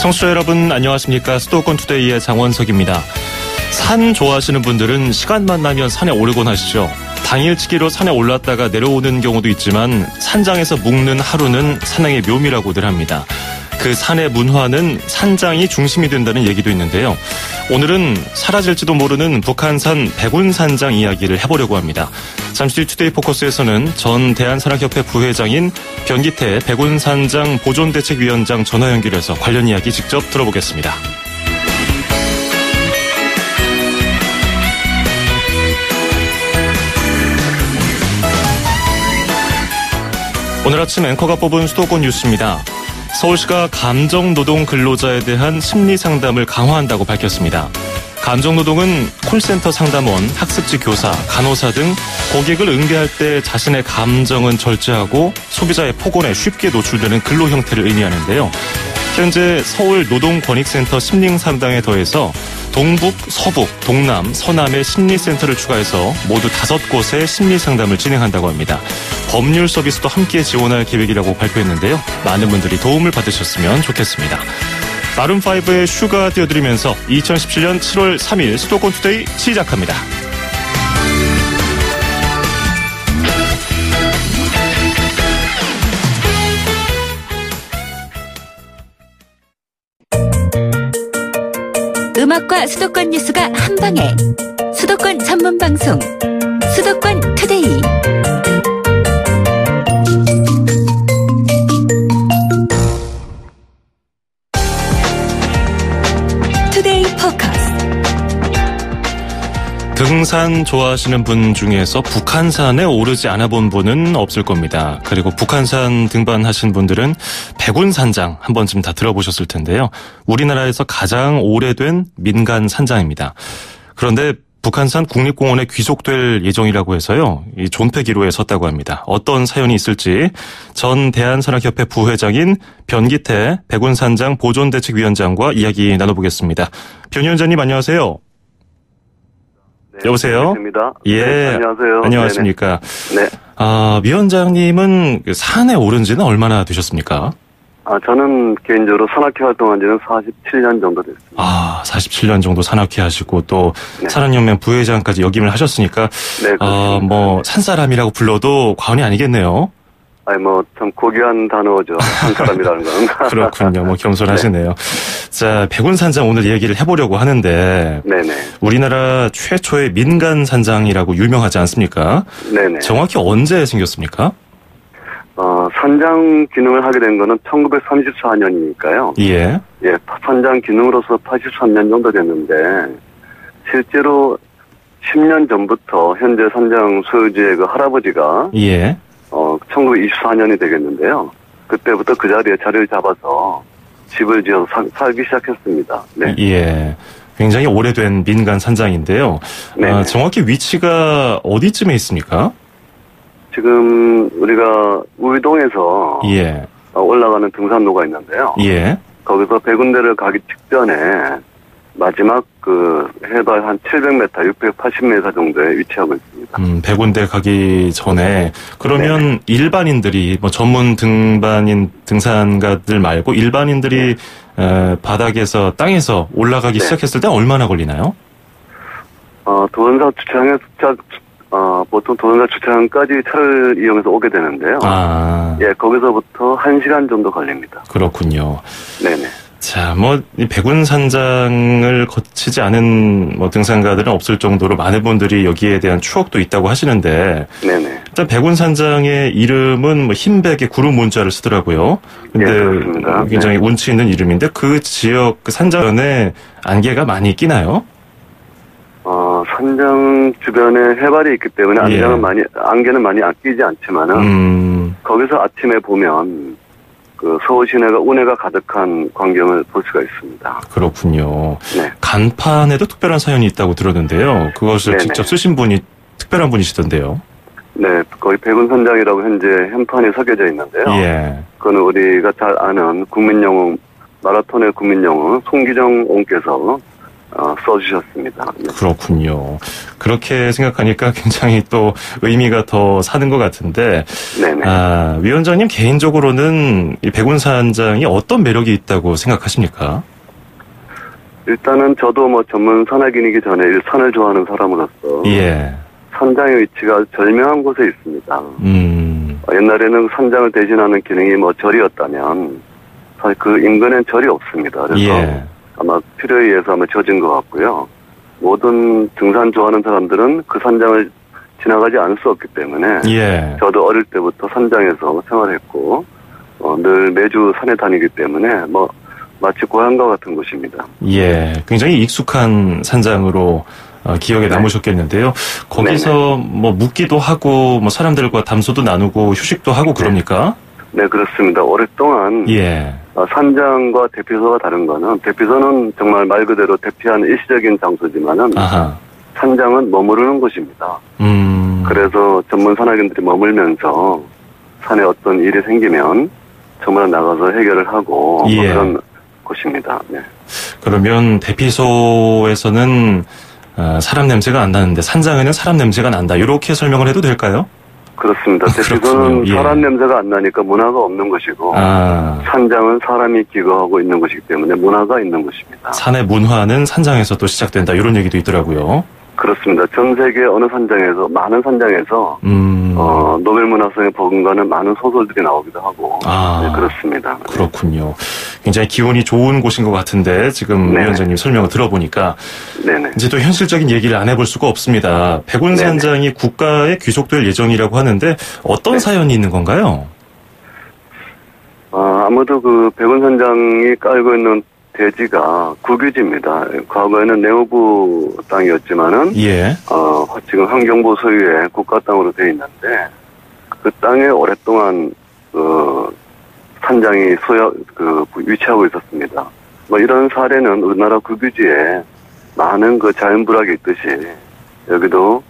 청취자 여러분 안녕하십니까. 수도권 투데이의 장원석입니다. 산 좋아하시는 분들은 시간만 나면 산에 오르곤 하시죠. 당일치기로 산에 올랐다가 내려오는 경우도 있지만 산장에서 묵는 하루는 산행의 묘미라고들 합니다. 그 산의 문화는 산장이 중심이 된다는 얘기도 있는데요. 오늘은 사라질지도 모르는 북한산 백운산장 이야기를 해보려고 합니다. 잠시 뒤 투데이 포커스에서는 전 대한산악협회 부회장인 변기태 백운산장 보존대책위원장 전화 연결해서 관련 이야기 직접 들어보겠습니다. 오늘 아침 앵커가 뽑은 수도권 뉴스입니다. 서울시가 감정노동 근로자에 대한 심리상담을 강화한다고 밝혔습니다. 감정노동은 콜센터 상담원, 학습지 교사, 간호사 등 고객을 응대할 때 자신의 감정은 절제하고 소비자의 폭언에 쉽게 노출되는 근로 형태를 의미하는데요. 현재 서울노동권익센터 심리상담에 더해서 동북, 서북, 동남, 서남의 심리센터를 추가해서 모두 5곳의 심리상담을 진행한다고 합니다. 법률 서비스도 함께 지원할 계획이라고 발표했는데요. 많은 분들이 도움을 받으셨으면 좋겠습니다. 마룬5의 슈가 띄워드리면서 2017년 7월 3일 수도권 투데이 시작합니다. 음악과 수도권 뉴스가 한방에 수도권 전문 방송 수도권 투데이. 투데이 포커스. 등산 좋아하시는 분 중에서 북한산에 오르지 않아 본 분은 없을 겁니다. 그리고 북한산 등반하신 분들은 백운산장 한 번쯤 다 들어보셨을 텐데요. 우리나라에서 가장 오래된 민간 산장입니다. 그런데 북한산 국립공원에 귀속될 예정이라고 해서요. 이 존폐 기로에 섰다고 합니다. 어떤 사연이 있을지 전 대한산악협회 부회장인 변기태 백운산장 보존대책위원장과 이야기 나눠보겠습니다. 변 위원장님 안녕하세요. 네, 여보세요? 반갑습니다. 예. 네, 안녕하세요. 안녕하십니까. 네. 위원장님은 산에 오른 지는 얼마나 되셨습니까? 저는 개인적으로 산악회 활동한 지는 47년 정도 됐습니다. 47년 정도 산악회 하시고 또 네. 산악연맹 부회장까지 역임을 하셨으니까, 네, 그렇습니다. 산사람이라고 불러도 과언이 아니겠네요. 참 고귀한 단어죠. 한 사람이라는 건. 그렇군요. 겸손하시네요. 네. 자, 백운산장 오늘 얘기를 해보려고 하는데, 네네. 우리나라 최초의 민간 산장이라고 유명하지 않습니까? 네네. 정확히 언제 생겼습니까? 산장 기능을 하게 된 거는 1934년이니까요. 예. 예, 산장 기능으로서 83년 정도 됐는데, 실제로 10년 전부터 현재 산장 소유주의 그 할아버지가, 예. 1924년이 되겠는데요. 그때부터 그 자리에 자리를 잡아서 집을 지어서 살기 시작했습니다. 네. 예. 굉장히 오래된 민간 산장인데요. 정확히 위치가 어디쯤에 있습니까? 지금 우리가 우이동에서 예. 올라가는 등산로가 있는데요. 예. 거기서 백운대를 가기 직전에 마지막 그 해발 한 700m, 680m 정도에 위치하고 있습니다. 백운대 가기 전에 그러면 네네. 일반인들이 전문 등산가들 말고 일반인들이 바닥에서 땅에서 올라가기 네. 시작했을 때 얼마나 걸리나요? 도원사 보통 도원사 주차장까지 차를 이용해서 오게 되는데요. 예, 거기서부터 1시간 정도 걸립니다. 그렇군요. 네네. 자, 이 백운산장을 거치지 않은 등산가들은 없을 정도로 많은 분들이 여기에 대한 추억도 있다고 하시는데, 네네. 일단 백운산장의 이름은 흰백의 구름 문자를 쓰더라고요. 근데 예, 그렇습니다. 굉장히 운치 있는 이름인데 그 지역 그 산장에 안개가 많이 끼나요? 산장 주변에 해발이 있기 때문에 안개는 많이 끼지 않지만은 거기서 아침에 보면 그 서울 시내가 운해가 가득한 광경을 볼 수가 있습니다. 그렇군요. 네. 간판에도 특별한 사연이 있다고 들었는데요. 그것을 네네. 직접 쓰신 분이 특별한 분이시던데요. 네, 거기 백운산장이라고 현재 현판이 새겨져 있는데요. 예. 그거는 우리가 잘 아는 국민영웅, 마라톤의 국민영웅 송기정 옹께서 써주셨습니다. 네. 그렇군요. 그렇게 생각하니까 굉장히 또 의미가 더 사는 것 같은데, 네네. 위원장님 개인적으로는 이 백운산장이 어떤 매력이 있다고 생각하십니까? 일단은 저도 뭐 전문 산악인이기 전에 산을 좋아하는 사람으로서 예. 산장의 위치가 절묘한 곳에 있습니다. 옛날에는 산장을 대신하는 기능이 뭐 절이었다면 사실 그 인근엔 절이 없습니다. 그래서 예. 아마 필요에 의해서 아마 져진 것 같고요. 모든 등산 좋아하는 사람들은 그 산장을 지나가지 않을 수 없기 때문에 예. 저도 어릴 때부터 산장에서 생활했고 늘 매주 산에 다니기 때문에 뭐 마치 고향과 같은 곳입니다. 예, 굉장히 익숙한 산장으로 기억에 남으셨겠는데요. 거기서 네네. 뭐 묵기도 하고 뭐 사람들과 담소도 나누고 휴식도 하고 그럽니까? 네, 그렇습니다. 오랫동안 예. 산장과 대피소가 다른 거는 대피소는 정말 말 그대로 대피하는 일시적인 장소지만은 아하. 산장은 머무르는 곳입니다. 그래서 전문 산악인들이 머물면서 산에 어떤 일이 생기면 정말 나가서 해결을 하고 뭐 그런 곳입니다. 네. 그러면 대피소에서는 사람 냄새가 안 나는데 산장에는 사람 냄새가 난다. 이렇게 설명을 해도 될까요? 그렇습니다. 대피소는 사람 냄새가 안 나니까 문화가 없는 것이고 산장은 사람이 기거하고 있는 것이기 때문에 문화가 있는 곳입니다. 산의 문화는 산장에서 또 시작된다. 이런 얘기도 있더라고요. 그렇습니다. 전 세계 어느 산장에서 많은 산장에서 노벨 문화상에 버금가는 많은 소설들이 나오기도 하고 네, 그렇습니다. 그렇군요. 굉장히 기운이 좋은 곳인 것 같은데 지금 위원장님 설명을 들어보니까 네네. 이제 또 현실적인 얘기를 안 해볼 수가 없습니다. 백운산장이 국가에 귀속될 예정이라고 하는데 어떤 사연이 있는 건가요? 아무도 그 백운산장이 깔고 있는 대지가 국유지입니다. 과거에는 내무부 땅이었지만은 지금 환경부 소유의 국가 땅으로 되어 있는데 그 땅에 오랫동안 산장이 위치하고 있었습니다. 뭐 이런 사례는 우리나라 국유지에 많은 그 자연불학이 있듯이 여기도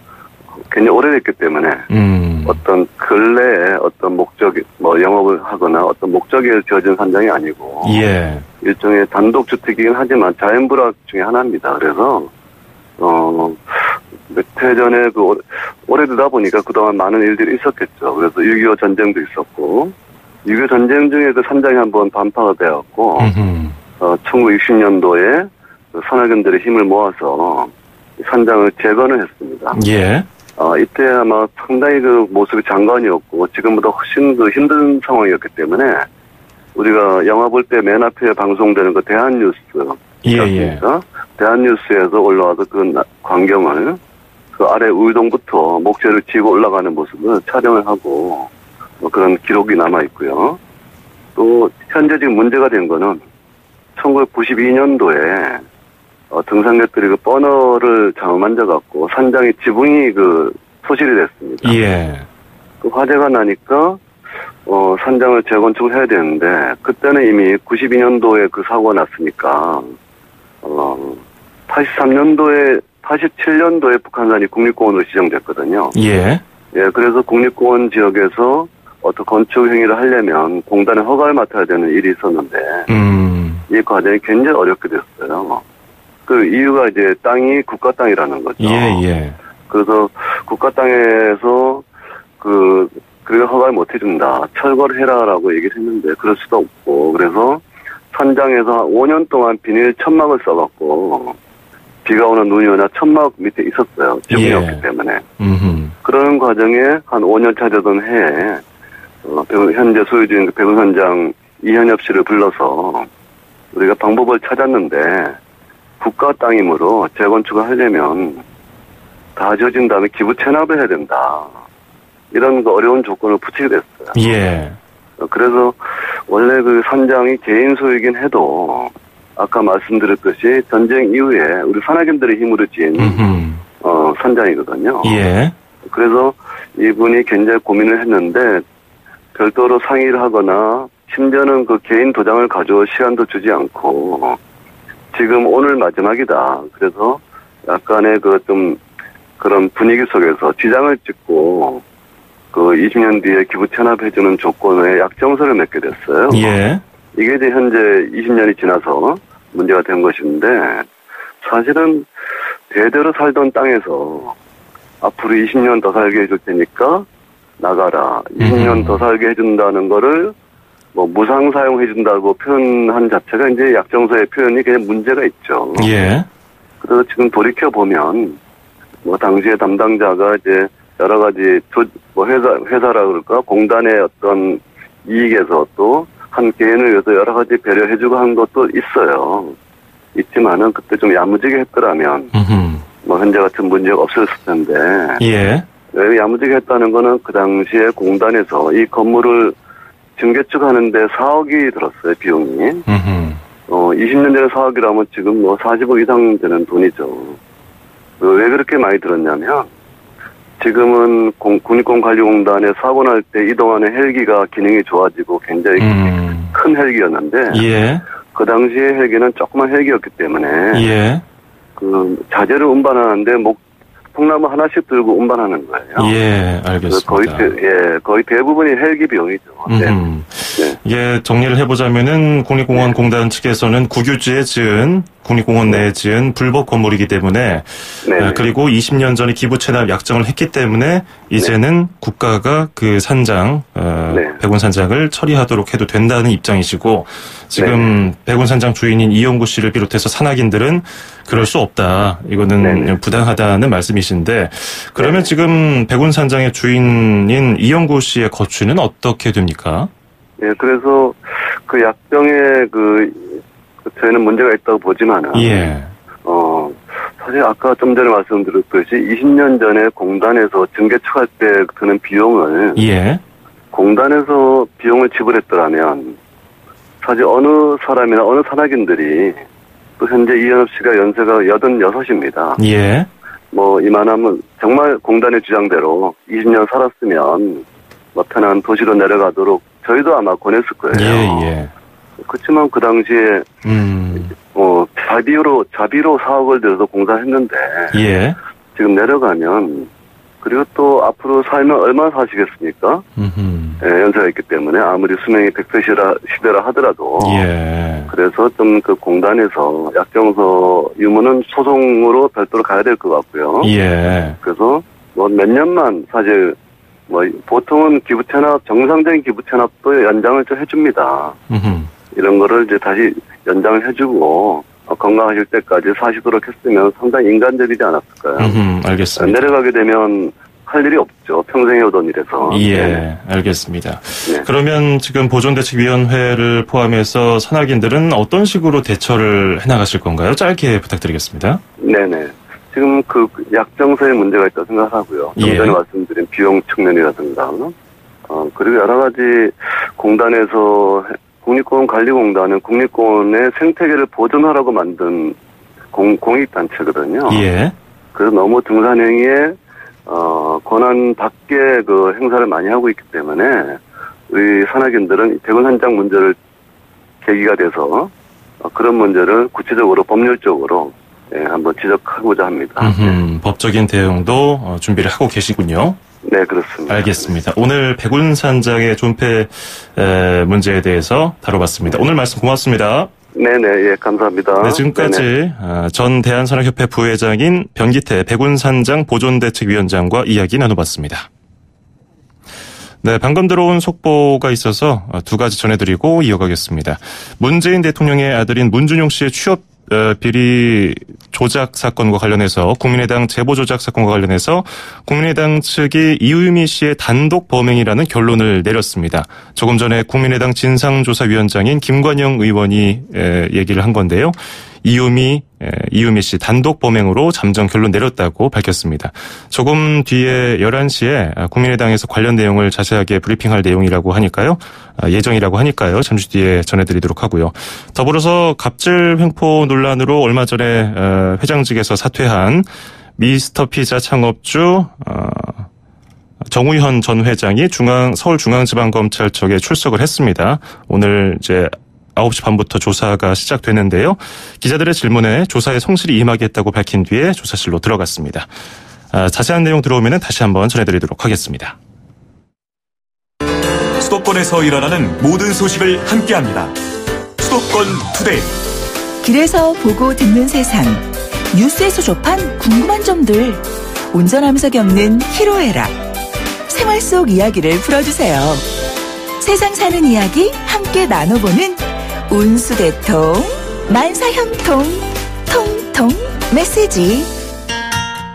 굉장히 오래됐기 때문에 어떤 근래에 어떤 목적이 뭐 영업을 하거나 어떤 목적에 지어진 산장이 아니고 일종의 단독주택이긴 하지만 자연불학 중에 하나입니다. 그래서 몇 해 전에 오래되다 보니까 그동안 많은 일들이 있었겠죠. 그래서 6.25 전쟁도 있었고 6.25 전쟁 중에 그 산장이 한번 반파가 되었고 1960년도에 그 산악인들의 힘을 모아서 산장을 재건을 했습니다. 이때 아마 상당히 그 모습이 장관이었고 지금보다 훨씬 그 힘든 상황이었기 때문에 우리가 영화 볼 때 맨 앞에 방송되는 그 대한뉴스 대한뉴스에서 올라와서 그 광경을 그 아래 우유동부터 목재를 쥐고 올라가는 모습을 촬영을 하고 뭐 그런 기록이 남아 있고요. 또 현재 지금 문제가 된 거는 1992년도에 등산객들이 그 버너를 잘못 만져갖고 산장의 지붕이 그 소실이 됐습니다. 그 화재가 나니까 산장을 재건축을 해야 되는데 그때는 이미 92년도에 그 사고가 났으니까 87년도에 북한산이 국립공원으로 지정됐거든요. 그래서 국립공원 지역에서 어떤 건축 행위를 하려면 공단의 허가를 맡아야 되는 일이 있었는데 이 과정이 굉장히 어렵게 됐어요. 그 이유가 이제 땅이 국가 땅이라는 거죠. 그래서 국가 땅에서 그리고 허가를 못 해준다. 철거를 해라라고 얘기를 했는데 그럴 수도 없고 그래서 산장에서 5년 동안 비닐 천막을 써갖고 비가 오나 눈이 오나 천막 밑에 있었어요. 지붕이 없기 때문에. 그런 과정에 한 5년 차 되던 해에 현재 소유 중인 그 백운산장 이현엽 씨를 불러서 우리가 방법을 찾았는데 국가 땅이므로 재건축을 하려면 다 지어진 다음에 기부 체납을 해야 된다. 이런 그 어려운 조건을 붙이게 됐어요. 그래서 원래 그 산장이 개인 소유이긴 해도 아까 말씀드렸듯이 전쟁 이후에 우리 산악인들의 힘으로 지은 산장이거든요. 그래서 이분이 굉장히 고민을 했는데 별도로 상의를 하거나 심지어는 그 개인 도장을 가져올 시간도 주지 않고 지금 오늘 마지막이다. 그래서 약간의 그 좀 그런 분위기 속에서 지장을 찍고 그 20년 뒤에 기부 체납해주는 조건에 약정서를 맺게 됐어요. 이게 이제 현재 20년이 지나서 문제가 된 것인데 사실은 대대로 살던 땅에서 앞으로 20년 더 살게 해줄 테니까 나가라. 20년 더 살게 해준다는 거를 뭐 무상 사용해준다고 표현한 자체가 이제 약정서의 표현이 그냥 문제가 있죠. 예. 그래서 지금 돌이켜 보면 뭐 당시에 담당자가 이제 여러 가지 회사라 그럴까 공단의 어떤 이익에서 또 한 개인을 위해서 여러 가지 배려해주고 한 것도 있어요. 있지만은 그때 좀 야무지게 했더라면 뭐 현재 같은 문제가 없었을 텐데. 예. 왜 야무지게 했다는 거는 그 당시에 공단에서 이 건물을 증개축하는데 4억이 들었어요, 비용이. 20년 전에 4억이라면 지금 뭐 40억 이상 되는 돈이죠. 왜 그렇게 많이 들었냐면 지금은 국립공원관리공단에 사고 날 때 이동하는 헬기가 기능이 좋아지고 굉장히 큰 헬기였는데 예. 그 당시에 헬기는 조그만 헬기였기 때문에 예. 그 자재를 운반하는데 통나무 하나씩 들고 운반하는 거예요. 예, 알겠습니다. 거의 대부분이 헬기 비용이죠. 네. 이게 정리를 해보자면은 국립공원공단 측에서는 국유지에 지은 국립공원 내에 지은 불법 건물이기 때문에 그리고 20년 전에 기부 체납 약정을 했기 때문에 이제는 국가가 그 산장 백운 산장을 처리하도록 해도 된다는 입장이시고 지금 백운 산장 주인인 이영구 씨를 비롯해서 산악인들은 그럴 수 없다. 이거는 부당하다는 말씀이신데 그러면 지금 백운 산장의 주인인 이영구 씨의 거취는 어떻게 됩니까? 예, 그래서 그 약정에 저희는 문제가 있다고 보지만은 사실 아까 좀 전에 말씀드렸듯이 20년 전에 공단에서 증개축할 때 드는 비용을 공단에서 비용을 지불했더라면 사실 어느 사람이나 어느 산악인들이 또 현재 이현업 씨가 연세가 86입니다. 뭐 이만하면 정말 공단의 주장대로 20년 살았으면 뭐 편한 도시로 내려가도록 저희도 아마 권했을 거예요. 그렇지만 그 당시에 자비로 4억을 들여서 공사했는데 지금 내려가면 그리고 또 앞으로 살면 얼마나 사시겠습니까? 연세가 있기 때문에 아무리 수명이 100세 시대라 하더라도 그래서 좀 그 공단에서 약정서 유무는 소송으로 별도로 가야 될 것 같고요. 그래서 뭐 몇 년만 사실 뭐 보통은 기부 체납 정상적인 기부 체납도 연장을 좀 해줍니다. 이런 거를 이제 다시 연장을 해주고 건강하실 때까지 사시도록 했으면 상당히 인간적이지 않았을까요? 알겠습니다. 내려가게 되면 할 일이 없죠. 평생 해오던 일에서. 알겠습니다. 그러면 지금 보존대책위원회를 포함해서 산악인들은 어떤 식으로 대처를 해나가실 건가요? 짧게 부탁드리겠습니다. 네네. 지금 그 약정서에 문제가 있다고 생각하고요. 좀 전에 말씀드린 비용 측면이라든가 그리고 여러 가지 공단에서 국립공원관리공단은 국립공원의 생태계를 보존하라고 만든 공익단체거든요. 그래서 너무 등산행위에 권한 밖의 그 행사를 많이 하고 있기 때문에 우리 산악인들은 백운 산장 문제를 계기가 돼서 그런 문제를 구체적으로 법률적으로 한번 지적하고자 합니다. 법적인 대응도 준비를 하고 계시군요. 네, 그렇습니다. 알겠습니다. 오늘 백운 산장의 존폐 문제에 대해서 다뤄봤습니다. 오늘 말씀 고맙습니다. 네네, 감사합니다. 네, 지금까지 전 대한산악협회 부회장인 변기태 백운 산장 보존대책위원장과 이야기 나눠봤습니다. 네, 방금 들어온 속보가 있어서 두 가지 전해드리고 이어가겠습니다. 문재인 대통령의 아들인 문준용 씨의 취업 비리 조작 사건과 관련해서 국민의당 제보 조작 사건과 관련해서 국민의당 측이 이유미 씨의 단독 범행이라는 결론을 내렸습니다. 조금 전에 국민의당 진상조사위원장인 김관영 의원이 얘기를 한 건데요. 이유미 씨 단독 범행으로 잠정 결론 내렸다고 밝혔습니다. 조금 뒤에 11시에 국민의당에서 관련 내용을 자세하게 브리핑할 내용이라고 하니까요. 예정이라고 하니까요. 잠시 뒤에 전해드리도록 하고요. 더불어서 갑질 횡포 논란으로 얼마 전에 회장직에서 사퇴한 미스터피자 창업주 정우현 전 회장이 서울중앙지방검찰청에 출석을 했습니다. 오늘 이제 9시 반부터 조사가 시작되는데요. 기자들의 질문에 조사에 성실히 임하겠다고 밝힌 뒤에 조사실로 들어갔습니다. 자세한 내용 들어오면 다시 한번 전해드리도록 하겠습니다. 수도권에서 일어나는 모든 소식을 함께합니다. 수도권 투데이. 길에서 보고 듣는 세상. 뉴스에서 접한 궁금한 점들, 운전하면서 겪는 희로애락, 생활 속 이야기를 풀어주세요. 세상 사는 이야기 함께 나눠보는 운수대통, 만사형통, 통통 메시지.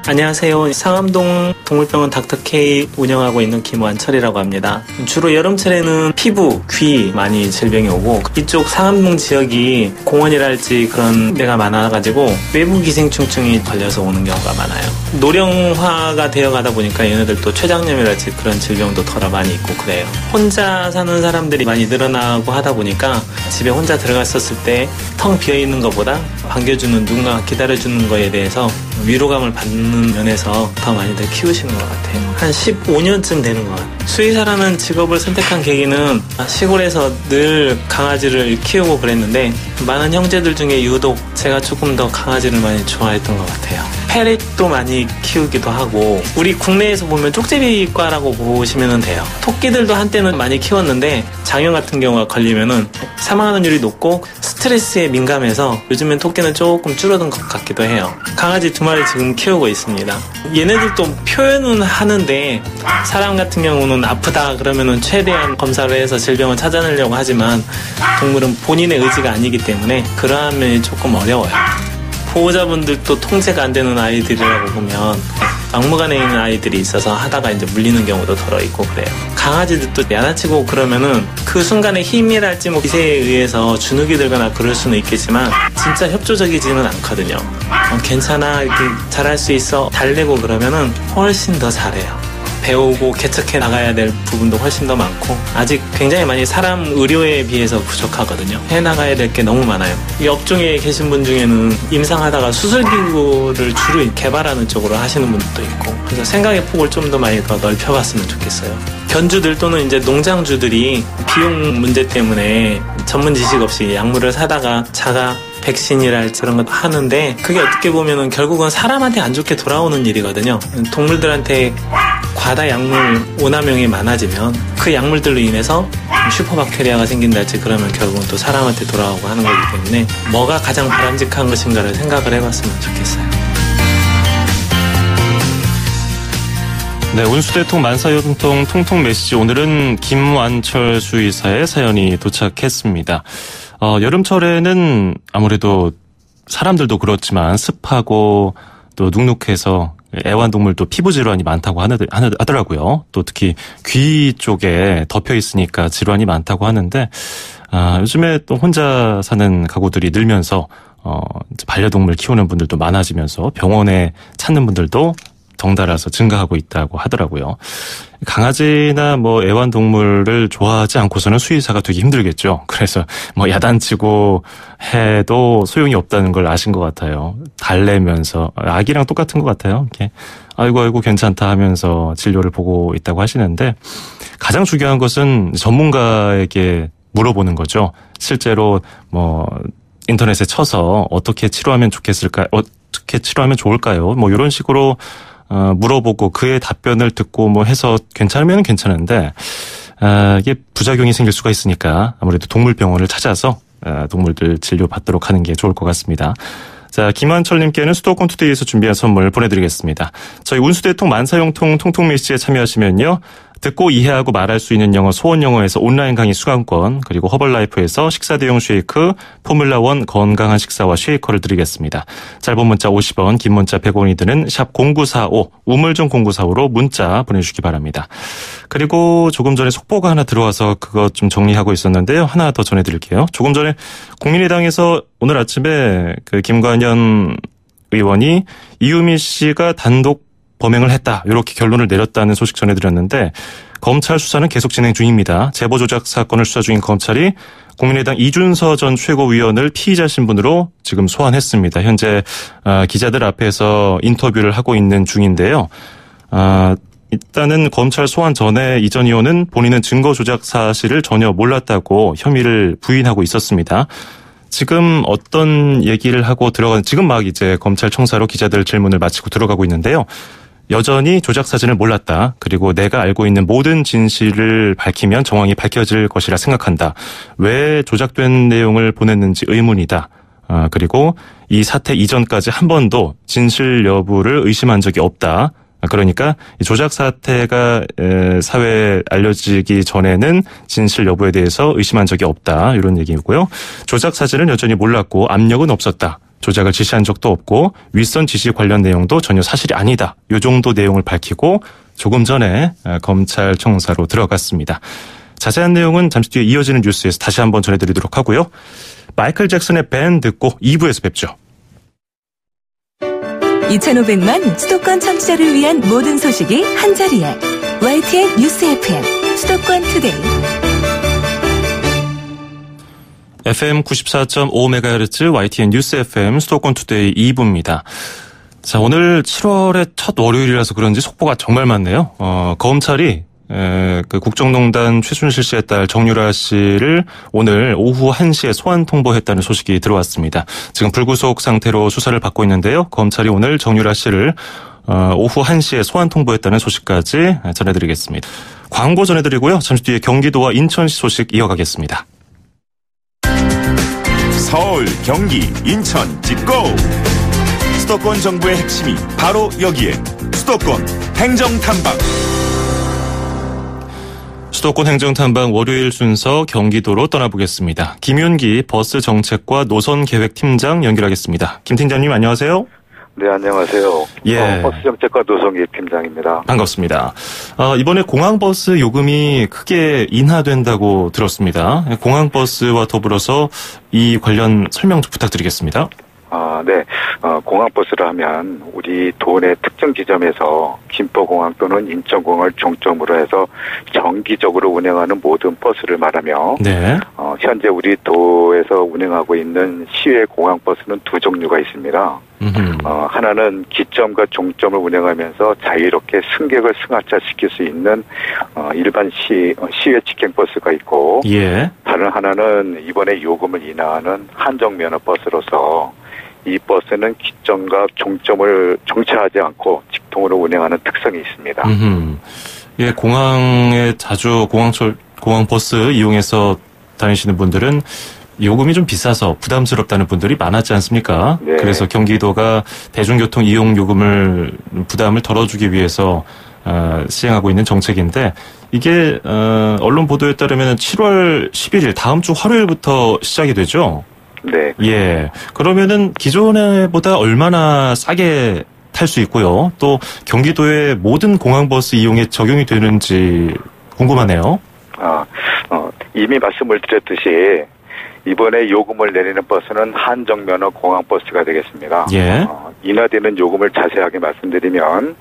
안녕하세요. 상암동 동물병원 닥터K 운영하고 있는 김완철이라고 합니다. 주로 여름철에는 피부, 귀 많이 질병이 오고, 이쪽 상암동 지역이 공원이랄지 그런 데가 많아가지고 외부 기생충증이 걸려서 오는 경우가 많아요. 노령화가 되어가다 보니까 얘네들도 췌장염이랄지 그런 질병도 덜어 많이 있고 그래요. 혼자 사는 사람들이 많이 늘어나고 하다 보니까 집에 혼자 들어갔었을 때 텅 비어있는 것보다 반겨주는 누군가 기다려주는 거에 대해서 위로감을 받는 면에서 더 많이들 키우시는 것 같아요. 한 15년쯤 되는 것 같아요. 수의사라는 직업을 선택한 계기는 시골에서 늘 강아지를 키우고 그랬는데, 많은 형제들 중에 유독 제가 조금 더 강아지를 많이 좋아했던 것 같아요. 페렛도 많이 키우기도 하고, 우리 국내에서 보면 쪽제비과라고 보시면 돼요. 토끼들도 한때는 많이 키웠는데 장염 같은 경우가 걸리면은 사망하는 확률이 높고 스트레스에 민감해서 요즘엔 토끼는 조금 줄어든 것 같기도 해요. 강아지 2마리 지금 키우고 있습니다. 얘네들도 표현은 하는데, 사람 같은 경우는 아프다 그러면은 최대한 검사를 해서 질병을 찾아내려고 하지만 동물은 본인의 의지가 아니기 때문에 그러한 면이 조금 어려워요. 보호자분들도 통제가 안 되는 아이들이라고 보면 막무가내에 있는 아이들이 있어서 하다가 이제 물리는 경우도 덜어 있고 그래요. 강아지들도 야단치고 그러면은 그 순간에 힘이랄지 뭐 기세에 의해서 주눅이 들거나 그럴 수는 있겠지만 진짜 협조적이지는 않거든요. 괜찮아, 이렇게 잘할 수 있어, 달래고 그러면은 훨씬 더 잘해요. 배우고 개척해 나가야 될 부분도 훨씬 더 많고, 아직 굉장히 많이 사람 의료에 비해서 부족하거든요. 해나가야 될 게 너무 많아요. 이 업종에 계신 분 중에는 임상하다가 수술기구를 주로 개발하는 쪽으로 하시는 분들도 있고, 그래서 생각의 폭을 좀 더 많이 더 넓혀봤으면 좋겠어요. 견주들 또는 이제 농장주들이 비용 문제 때문에 전문 지식 없이 약물을 사다가 자가 백신이랄지 그런 것도 하는데, 그게 어떻게 보면은 결국은 사람한테 안 좋게 돌아오는 일이거든요. 동물들한테 과다 약물 오남용이 많아지면 그 약물들로 인해서 슈퍼박테리아가 생긴달지 그러면 결국은 또 사람한테 돌아오고 하는 거기 때문에 뭐가 가장 바람직한 것인가를 생각을 해봤으면 좋겠어요. 네, 운수대통 만사형통 통통 메시지, 오늘은 김완철 수의사의 사연이 도착했습니다. 여름철에는 아무래도 사람들도 그렇지만 습하고 또 눅눅해서 애완동물도 피부 질환이 많다고 하더라고요. 또 특히 귀 쪽에 덮여 있으니까 질환이 많다고 하는데, 요즘에 또 혼자 사는 가구들이 늘면서 반려동물 키우는 분들도 많아지면서 병원에 찾는 분들도 덩달아서 증가하고 있다고 하더라고요. 강아지나 뭐 애완동물을 좋아하지 않고서는 수의사가 되기 힘들겠죠. 그래서 뭐 야단치고 해도 소용이 없다는 걸 아신 것 같아요. 달래면서, 아기랑 똑같은 것 같아요. 이렇게 아이고 괜찮다 하면서 진료를 보고 있다고 하시는데, 가장 중요한 것은 전문가에게 물어보는 거죠. 실제로 뭐 인터넷에 쳐서 어떻게 치료하면 좋겠을까, 어떻게 치료하면 좋을까요? 뭐 이런 식으로 물어보고 그의 답변을 듣고 뭐 해서 괜찮으면 괜찮은데, 이게 부작용이 생길 수가 있으니까 아무래도 동물병원을 찾아서 동물들 진료받도록 하는 게 좋을 것 같습니다. 자, 김한철님께는 수도권 투데이에서 준비한 선물 보내드리겠습니다. 저희 운수대통 만사형통 통통 메시지에 참여하시면요, 듣고 이해하고 말할 수 있는 영어 소원영어에서 온라인 강의 수강권, 그리고 허벌라이프에서 식사 대용 쉐이크, 포뮬라1 건강한 식사와 쉐이커를 드리겠습니다. 짧은 문자 50원, 긴 문자 100원이 드는 샵 0945, 우물정 0945로 문자 보내주시기 바랍니다. 그리고 조금 전에 속보가 하나 들어와서 그거 좀 정리하고 있었는데요. 하나 더 전해드릴게요. 조금 전에 국민의당에서 오늘 아침에 그 김관현 의원이 이유미 씨가 단독 범행을 했다, 이렇게 결론을 내렸다는 소식 전해드렸는데, 검찰 수사는 계속 진행 중입니다. 제보 조작 사건을 수사 중인 검찰이 국민의당 이준서 전 최고위원을 피의자 신분으로 지금 소환했습니다. 현재 기자들 앞에서 인터뷰를 하고 있는 중인데요. 일단은 검찰 소환 전에 이 전 의원은 본인은 증거 조작 사실을 전혀 몰랐다고 혐의를 부인하고 있었습니다. 지금 어떤 얘기를 하고 지금 막 이제 검찰청사로 기자들 질문을 마치고 들어가고 있는데요. 여전히 조작 사진을 몰랐다. 그리고 내가 알고 있는 모든 진실을 밝히면 정황이 밝혀질 것이라 생각한다. 왜 조작된 내용을 보냈는지 의문이다. 그리고 이 사태 이전까지 한 번도 진실 여부를 의심한 적이 없다. 그러니까 조작 사태가 사회에 알려지기 전에는 진실 여부에 대해서 의심한 적이 없다. 이런 얘기고요. 조작 사실은 여전히 몰랐고 압력은 없었다. 조작을 지시한 적도 없고 윗선 지시 관련 내용도 전혀 사실이 아니다. 이 정도 내용을 밝히고 조금 전에 검찰청사로 들어갔습니다. 자세한 내용은 잠시 뒤에 이어지는 뉴스에서 다시 한번 전해드리도록 하고요. 마이클 잭슨의 밴 듣고 2부에서 뵙죠. 2,500만 수도권 청취자를 위한 모든 소식이 한자리에 YTN 뉴스 FM 수도권 투데이 FM 94.5MHz YTN 뉴스 FM 수도권 투데이 2부입니다. 자, 오늘 7월의 첫 월요일이라서 그런지 속보가 정말 많네요. 검찰이 그 국정농단 최순실 씨의 딸 정유라 씨를 오늘 오후 1시에 소환 통보했다는 소식이 들어왔습니다. 지금 불구속 상태로 수사를 받고 있는데요. 검찰이 오늘 정유라 씨를 오후 1시에 소환 통보했다는 소식까지 전해드리겠습니다. 광고 전해드리고요. 잠시 뒤에 경기도와 인천시 소식 이어가겠습니다. 서울, 경기, 인천, 집고! 수도권 정부의 핵심이 바로 여기에 수도권 행정탐방. 수도권 행정탐방 월요일 순서 경기도로 떠나보겠습니다. 김윤기 버스정책과 노선계획팀장 연결하겠습니다. 김 팀장님 안녕하세요. 네, 안녕하세요. 예. 버스정책과 노선계획팀장입니다. 반갑습니다. 이번에 공항버스 요금이 크게 인하된다고 들었습니다. 공항버스와 더불어서 이 관련 설명 좀 부탁드리겠습니다. 네. 공항버스를 하면 우리 도내 특정 지점에서 김포공항 또는 인천공항을 종점으로 해서 정기적으로 운행하는 모든 버스를 말하며 네. 현재 우리 도에서 운행하고 있는 시외 공항버스는 두 종류가 있습니다. 하나는 기점과 종점을 운행하면서 자유롭게 승객을 승하차시킬 수 있는 일반 시외 직행버스가 있고 예. 다른 하나는 이번에 요금을 인하하는 한정면허버스로서 이 버스는 기점과 종점을 정차하지 않고 직통으로 운행하는 특성이 있습니다. 예, 공항에 자주 공항버스 이용해서 다니시는 분들은 요금이 좀 비싸서 부담스럽다는 분들이 많았지 않습니까? 네. 그래서 경기도가 대중교통 이용 요금을 부담을 덜어주기 위해서 시행하고 있는 정책인데 이게 언론 보도에 따르면 7월 11일 다음 주 화요일부터 시작이 되죠? 네. 예. 그러면은 기존에보다 얼마나 싸게 탈 수 있고요. 또 경기도의 모든 공항버스 이용에 적용이 되는지 궁금하네요. 이미 말씀을 드렸듯이 이번에 요금을 내리는 버스는 한정면허 공항버스가 되겠습니다. 예. 인하되는 요금을 자세하게 말씀드리면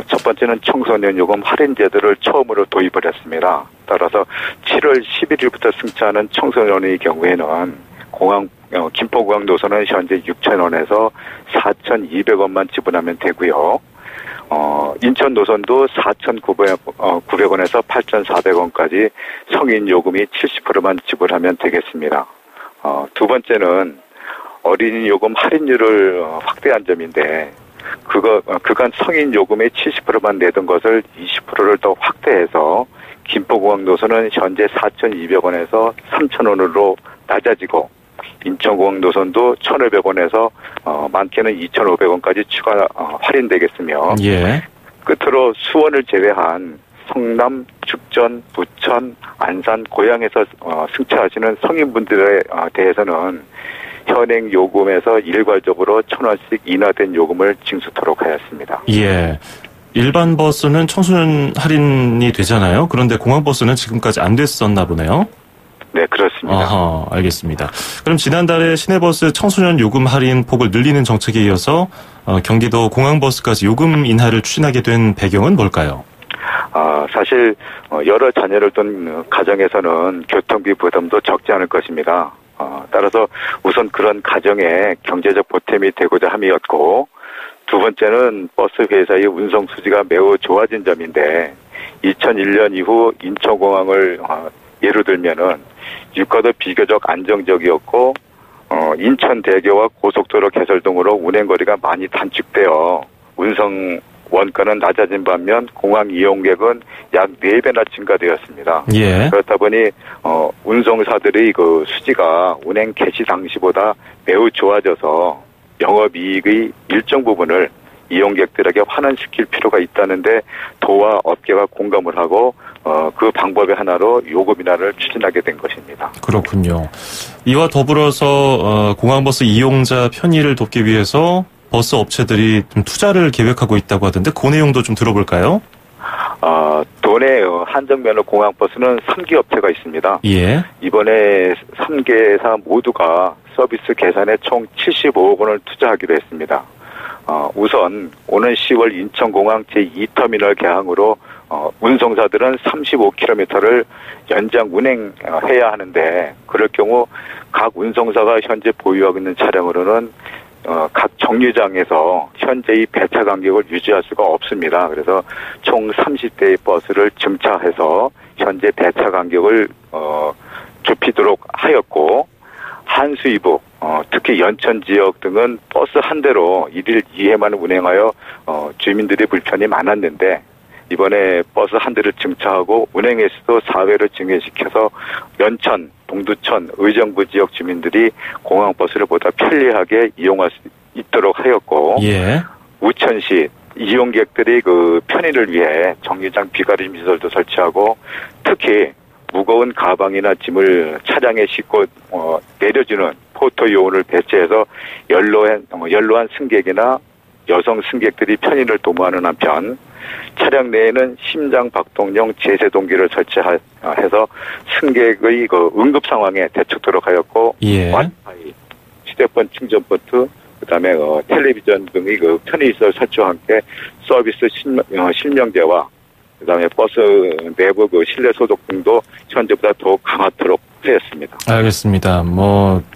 첫 번째는 청소년 요금 할인 제도를 처음으로 도입을 했습니다. 따라서 7월 11일부터 승차하는 청소년의 경우에는 김포공항 노선은 현재 6,000원에서 4,200원만 지불하면 되고요. 인천 노선도 4,900원에서 8,400원까지 성인 요금이 70%만 지불하면 되겠습니다. 두 번째는 어린이 요금 할인율을 확대한 점인데 그간 성인 요금의 70%만 내던 것을 20%를 더 확대해서 김포공항 노선은 현재 4,200원에서 3,000원으로 낮아지고 인천공항 노선도 1,500원에서 많게는 2,500원까지 추가 할인되겠으며 예. 끝으로 수원을 제외한 성남, 축전, 부천, 안산, 고양에서 승차하시는 성인분들에 대해서는 현행 요금에서 일괄적으로 1,000원씩 인하된 요금을 징수토록 하였습니다. 예. 일반 버스는 청소년 할인이 되잖아요. 그런데 공항버스는 지금까지 안 됐었나 보네요. 네, 그렇습니다. 아하, 알겠습니다. 그럼 지난달에 시내버스 청소년 요금 할인 폭을 늘리는 정책에 이어서 경기도 공항버스까지 요금 인하를 추진하게 된 배경은 뭘까요? 사실 여러 자녀를 둔 가정에서는 교통비 부담도 적지 않을 것입니다. 따라서 우선 그런 가정에 경제적 보탬이 되고자 함이었고 두 번째는 버스 회사의 운송 수지가 매우 좋아진 점인데 2001년 이후 인천공항을 예로 들면은 유가도 비교적 안정적이었고 인천대교와 고속도로 개설 등으로 운행거리가 많이 단축되어 원가는 낮아진 반면 공항 이용객은 약 4배나 증가되었습니다. 예. 그렇다 보니 운송사들의 그 수지가 운행 개시 당시보다 매우 좋아져서 영업이익의 일정 부분을 이용객들에게 환원시킬 필요가 있다는데 도와 업계가 공감을 하고 그 방법의 하나로 요금 인하를 추진하게 된 것입니다. 그렇군요. 이와 더불어서 공항버스 이용자 편의를 돕기 위해서 버스 업체들이 좀 투자를 계획하고 있다고 하던데 그 내용도 좀 들어볼까요? 도내 한정면허 공항버스는 3기 업체가 있습니다. 예. 이번에 3개사 모두가 서비스 개선에 총 75억 원을 투자하기로 했습니다. 우선 오는 10월 인천공항 제2터미널 개항으로 운송사들은 35km를 연장 운행해야 하는데 그럴 경우 각 운송사가 현재 보유하고 있는 차량으로는 각 정류장에서 현재의 배차 간격을 유지할 수가 없습니다. 그래서 총 30대의 버스를 증차해서 현재 배차 간격을 좁히도록 하였고 한수 이북, 특히 연천 지역 등은 버스 한 대로 1일 2회만 운행하여 주민들의 불편이 많았는데 이번에 버스 한 대를 증차하고 운행 횟수도 4회로 증액시켜서 연천, 동두천, 의정부 지역 주민들이 공항버스를 보다 편리하게 이용할 수 있도록 하였고 예. 우천시 이용객들이 그 편의를 위해 정류장 비가림 시설도 설치하고 특히 무거운 가방이나 짐을 차량에 싣고 내려주는 포토 요원을 배치해서 연로한 승객이나 여성 승객들이 편의를 도모하는 한편 차량 내에는 심장 박동용 제세동기를 설치해서 승객의 그 응급 상황에 대처토록 하였고 예. 와이파이, 휴대폰 충전 포트, 그다음에 텔레비전 등의 그 편의시설 설치와 함께 서비스 실명제와 그다음에 버스 내부 그 실내 소독 등도 현재보다 더 강화토록 하였습니다. 알겠습니다.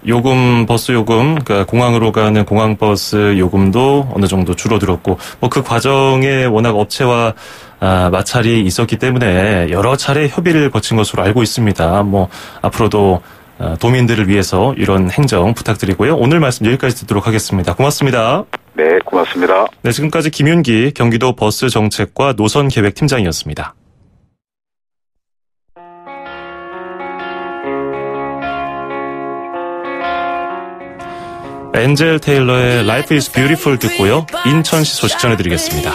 요금, 버스 요금, 그러니까 공항으로 가는 공항버스 요금도 어느 정도 줄어들었고, 그 과정에 워낙 업체와 마찰이 있었기 때문에 여러 차례 협의를 거친 것으로 알고 있습니다. 앞으로도 도민들을 위해서 이런 행정 부탁드리고요. 오늘 말씀 여기까지 듣도록 하겠습니다. 고맙습니다. 네, 고맙습니다. 네, 지금까지 김윤기 경기도 버스 정책과 노선 계획 팀장이었습니다. 엔젤 테일러의 Life is Beautiful 듣고요. 인천시 소식 전해드리겠습니다.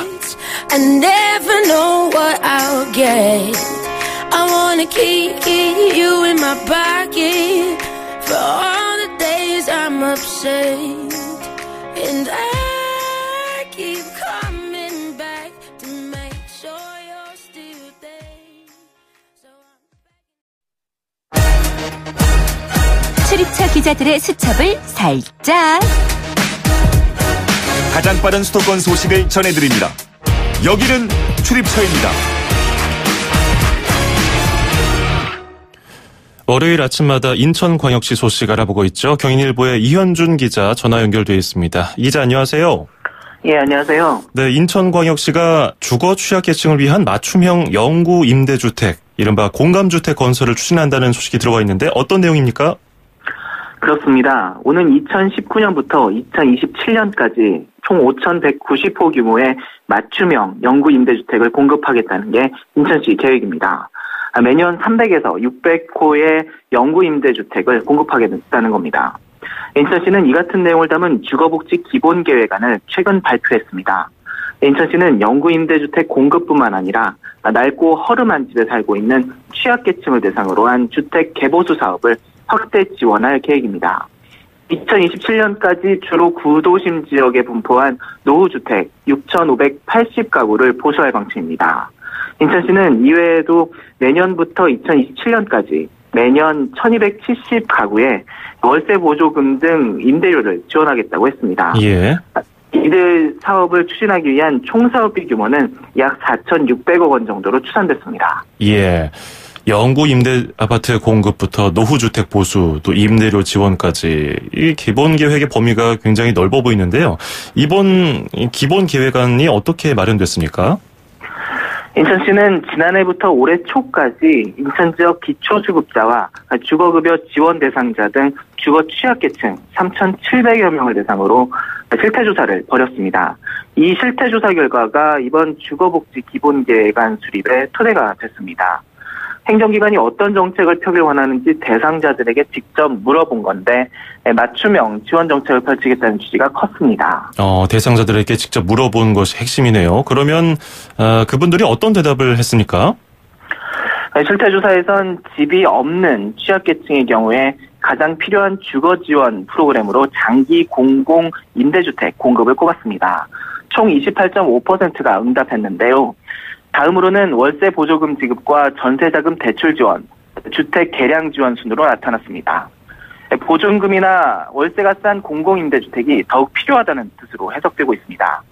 I never know what I'll get. I wanna keep you in my pocket for all the days I'm upset. And I keep coming back to make sure you're still there. 출입처 기자들의 수첩을 살짝. 가장 빠른 수도권 소식을 전해드립니다. 여기는 출입처입니다. 월요일 아침마다 인천광역시 소식 알아보고 있죠. 경인일보의 이현준 기자 전화 연결되어 있습니다. 이 기자 안녕하세요. 예, 안녕하세요. 네, 인천광역시가 주거 취약계층을 위한 맞춤형 영구 임대주택, 이른바 공감주택 건설을 추진한다는 소식이 들어와 있는데 어떤 내용입니까? 그렇습니다. 오는 2019년부터 2027년까지 총 5,190호 규모의 맞춤형 영구 임대주택을 공급하겠다는 게 인천시 계획입니다. 매년 300에서 600호의 영구 임대주택을 공급하겠다는 겁니다. 인천시는 이 같은 내용을 담은 주거복지 기본계획안을 최근 발표했습니다. 인천시는 영구 임대주택 공급뿐만 아니라 낡고 허름한 집에 살고 있는 취약계층을 대상으로 한 주택 개보수 사업을 확대 지원할 계획입니다. 2027년까지 주로 구도심 지역에 분포한 노후주택 6,580가구를 보수할 방침입니다. 인천시는 이외에도 내년부터 2027년까지 매년 1,270가구에 월세 보조금 등 임대료를 지원하겠다고 했습니다. 예. 이들 사업을 추진하기 위한 총 사업비 규모는 약 4,600억 원 정도로 추산됐습니다. 예. 영구 임대 아파트 공급부터 노후주택 보수, 또 임대료 지원까지 이 기본 계획의 범위가 굉장히 넓어 보이는데요. 이번 기본 계획안이 어떻게 마련됐습니까? 인천시는 지난해부터 올해 초까지 인천 지역 기초수급자와 주거급여 지원 대상자 등 주거 취약계층 3,700여 명을 대상으로 실태조사를 벌였습니다. 이 실태조사 결과가 이번 주거복지 기본계획안 수립의 토대가 됐습니다. 행정기관이 어떤 정책을 펴길 원하는지 대상자들에게 직접 물어본 건데 맞춤형 지원 정책을 펼치겠다는 취지가 컸습니다. 대상자들에게 직접 물어본 것이 핵심이네요. 그러면 그분들이 어떤 대답을 했습니까? 실태조사에선 집이 없는 취약계층의 경우에 가장 필요한 주거지원 프로그램으로 장기 공공 임대주택 공급을 꼽았습니다. 총 28.5%가 응답했는데요. 다음으로는 월세 보조금 지급과 전세자금 대출 지원, 주택 개량 지원 순으로 나타났습니다. 보존금이나 월세가 싼 공공임대주택이 더욱 필요하다는 뜻으로 해석되고 있습니다.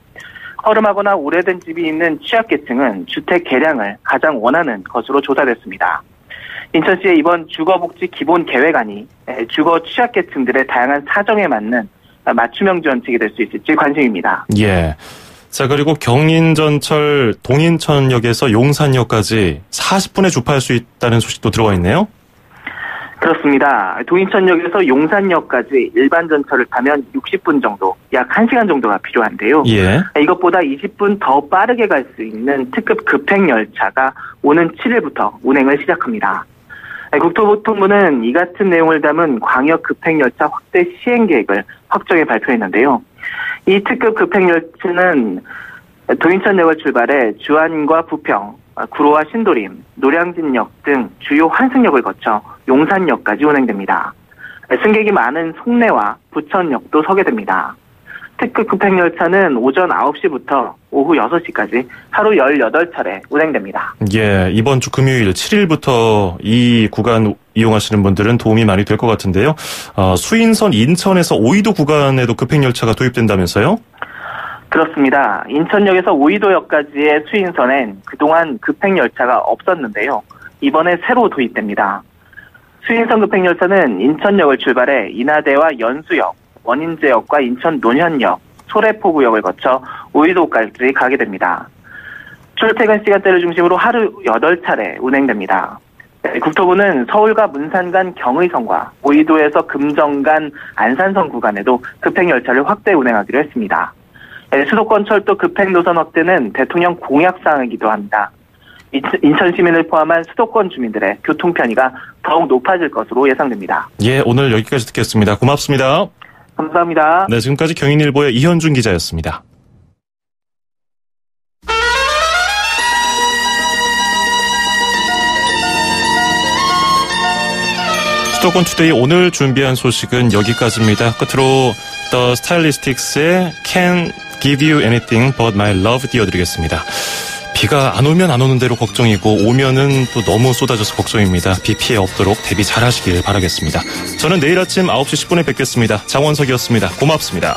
허름하거나 오래된 집이 있는 취약계층은 주택 개량을 가장 원하는 것으로 조사됐습니다. 인천시의 이번 주거복지 기본계획안이 주거 취약계층들의 다양한 사정에 맞는 맞춤형 지원책이 될 수 있을지 관심입니다. 예. 자, 그리고 경인전철 동인천역에서 용산역까지 40분에 주파할 수 있다는 소식도 들어와 있네요. 그렇습니다. 동인천역에서 용산역까지 일반 전철을 타면 60분 정도, 약 1시간 정도가 필요한데요. 예. 이것보다 20분 더 빠르게 갈 수 있는 특급 급행열차가 오는 7일부터 운행을 시작합니다. 국토교통부는 이 같은 내용을 담은 광역 급행열차 확대 시행 계획을 확정해 발표했는데요. 이 특급 급행열차는 동인천역을 출발해 주안과 부평, 구로와 신도림, 노량진역 등 주요 환승역을 거쳐 용산역까지 운행됩니다. 승객이 많은 송내와 부천역도 서게 됩니다. 특급 급행열차는 오전 9시부터 오후 6시까지 하루 18차례 운행됩니다. 예, 이번 주 금요일 7일부터 이 구간 이용하시는 분들은 도움이 많이 될 것 같은데요. 수인선 인천에서 오이도 구간에도 급행열차가 도입된다면서요? 그렇습니다. 인천역에서 오이도역까지의 수인선엔 그동안 급행열차가 없었는데요. 이번에 새로 도입됩니다. 수인선 급행열차는 인천역을 출발해 인하대와 연수역, 원인제역과 인천 논현역, 소래포구역을 거쳐 오이도까지 가게 됩니다. 출퇴근 시간대를 중심으로 하루 8차례 운행됩니다. 국토부는 서울과 문산 간 경의선과 오이도에서 금정 간 안산선 구간에도 급행열차를 확대 운행하기로 했습니다. 수도권 철도 급행 노선 확대는 대통령 공약사항이기도 합니다. 인천 시민을 포함한 수도권 주민들의 교통 편의가 더욱 높아질 것으로 예상됩니다. 예, 오늘 여기까지 듣겠습니다. 고맙습니다. 감사합니다. 네, 지금까지 경인일보의 이현준 기자였습니다. 수도권 투데이 오늘 준비한 소식은 여기까지입니다. 끝으로 The Stylistics의 Can't Give You Anything But My Love 띄워드리겠습니다. 비가 안 오면 안 오는 대로 걱정이고 오면은 또 너무 쏟아져서 걱정입니다. 비 피해 없도록 대비 잘하시길 바라겠습니다. 저는 내일 아침 9시 10분에 뵙겠습니다. 장원석이었습니다. 고맙습니다.